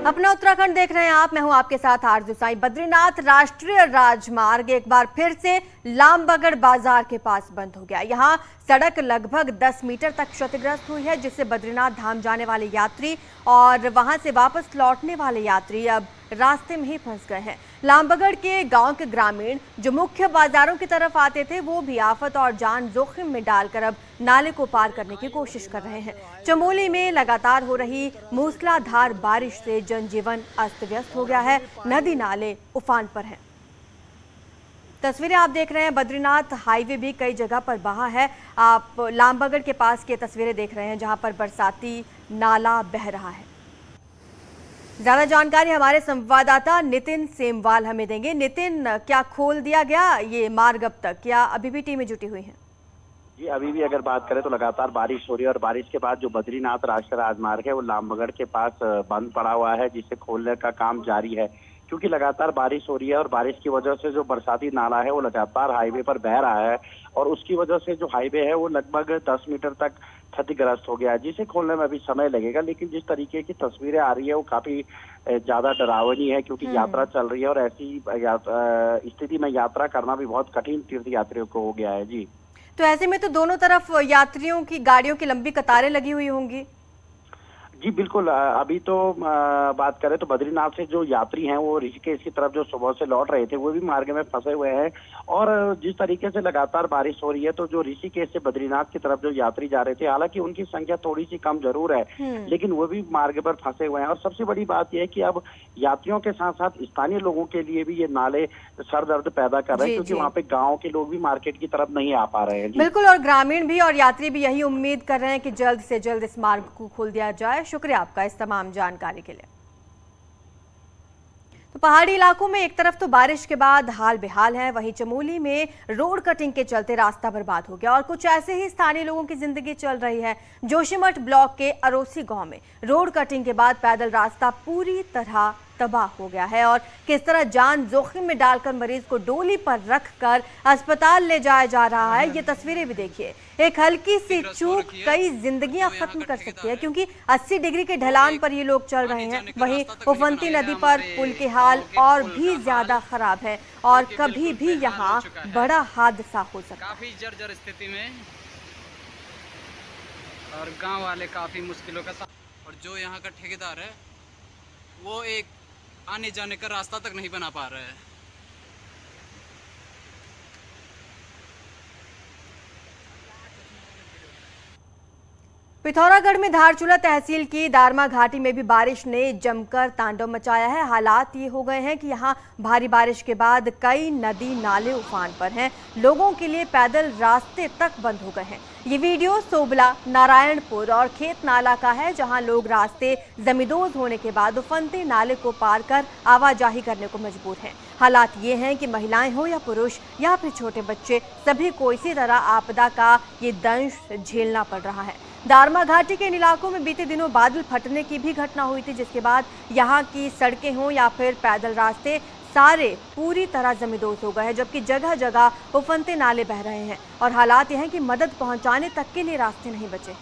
अपना उत्तराखंड देख रहे हैं आप। मैं हूं आपके साथ आरजू साई। बद्रीनाथ राष्ट्रीय राजमार्ग एक बार फिर से लामबगड़ बाजार के पास बंद हो गया। यहां सड़क लगभग 10 मीटर तक क्षतिग्रस्त हुई है, जिससे बद्रीनाथ धाम जाने वाले यात्री और वहां से वापस लौटने वाले यात्री अब रास्ते में ही फंस गए हैं। लामबगड़ के गांव के ग्रामीण जो मुख्य बाजारों की तरफ आते थे, वो भी आफत और जान जोखिम में डालकर अब नाले को पार करने की कोशिश कर रहे हैं। चमोली में लगातार हो रही मूसलाधार बारिश से जनजीवन अस्त व्यस्त हो गया है। नदी नाले उफान पर हैं। तस्वीरें आप देख रहे हैं। बद्रीनाथ हाईवे भी कई जगह पर बहा है। आप लामबगड़ के पास की तस्वीरें देख रहे हैं, जहां पर बरसाती नाला बह रहा है। ज्यादा जानकारी हमारे संवाददाता नितिन सेमवाल हमें देंगे। नितिन, क्या खोल दिया गया ये मार्ग अब तक, या अभी भी टीमें जुटी हुई हैं? जी, अभी भी अगर बात करें तो लगातार बारिश हो रही है और बारिश के बाद जो बद्रीनाथ राष्ट्रीय राजमार्ग है वो लामबगड़ के पास बंद पड़ा हुआ है, जिसे खोलने का काम जारी है। क्योंकि लगातार बारिश हो रही है और बारिश की वजह से जो बरसाती नाला है वो लगातार हाईवे पर बह रहा है और उसकी वजह से जो हाईवे है वो लगभग 10 मीटर तक क्षतिग्रस्त हो गया है, जिसे खोलने में अभी समय लगेगा। लेकिन जिस तरीके की तस्वीरें आ रही है वो काफी ज्यादा डरावनी है, क्योंकि यात्रा चल रही है और ऐसी स्थिति में यात्रा करना भी बहुत कठिन तीर्थ यात्रियों को हो गया है। जी, तो ऐसे में तो दोनों तरफ यात्रियों की गाड़ियों की लंबी कतारें लगी हुई होंगी। जी बिल्कुल। अभी तो बात करें तो बद्रीनाथ से जो यात्री हैं वो ऋषिकेश की तरफ जो सुबह से लौट रहे थे वो भी मार्ग में फंसे हुए हैं और जिस तरीके से लगातार बारिश हो रही है तो जो ऋषिकेश से बद्रीनाथ की तरफ जो यात्री जा रहे थे, हालांकि उनकी संख्या थोड़ी सी कम जरूर है, लेकिन वो भी मार्ग पर फंसे हुए हैं। और सबसे बड़ी बात यह है कि अब यात्रियों के साथ साथ स्थानीय लोगों के लिए भी ये नाले सरदर्द पैदा कर रहे हैं, क्योंकि वहाँ पे गाँव के लोग भी मार्केट की तरफ नहीं आ पा रहे हैं। बिल्कुल, और ग्रामीण भी और यात्री भी यही उम्मीद कर रहे हैं कि जल्द से जल्द इस मार्ग को खोल दिया जाए। शुक्रिया आपका इस तमाम जानकारी के लिए। तो पहाड़ी इलाकों में एक तरफ तो बारिश के बाद हाल बेहाल है, वहीं चमोली में रोड कटिंग के चलते रास्ता बर्बाद हो गया और कुछ ऐसे ही स्थानीय लोगों की जिंदगी चल रही है। जोशीमठ ब्लॉक के अरोसी गांव में रोड कटिंग के बाद पैदल रास्ता पूरी तरह तबाह हो गया है और किस तरह जान जोखिम में डालकर मरीज को डोली पर रखकर अस्पताल ले जाया जा रहा है, ये तस्वीरें भी देखिए। एक हल्की सी चूक कई जिंदगियां खत्म कर सकती है, क्योंकि 80 डिग्री के ढलान पर ये लोग चल रहे हैं। वहीं उफनती नदी पर पुल के हाल और भी ज्यादा खराब है और कभी भी यहाँ बड़ा हादसा हो सकता है। काफी जर्जर स्थिति में और गांव वाले काफी मुश्किलों का और जो यहाँ का ठेकेदार है वो एक आने जाने का रास्ता तक नहीं बना पा रहा है। पिथौरागढ़ में धारचूला तहसील की दारमा घाटी में भी बारिश ने जमकर तांडव मचाया है। हालात ये हो गए हैं कि यहाँ भारी बारिश के बाद कई नदी नाले उफान पर हैं। लोगों के लिए पैदल रास्ते तक बंद हो गए हैं। ये वीडियो सोबला, नारायणपुर और खेत नाला का है, जहां लोग रास्ते जमींदोज होने के बाद उफनते नाले को पार कर आवाजाही करने को मजबूर हैं। हालात ये हैं कि महिलाएं हो या पुरुष या फिर छोटे बच्चे, सभी को इसी तरह आपदा का ये दंश झेलना पड़ रहा है। दारमा घाटी के इन इलाकों में बीते दिनों बादल फटने की भी घटना हुई थी, जिसके बाद यहाँ की सड़कें हों या फिर पैदल रास्ते सारे पूरी तरह जमींदोज हो गए हैं, जबकि जगह जगह उफनते नाले बह रहे हैं और हालात यह हैं कि मदद पहुंचाने तक के लिए रास्ते नहीं बचे।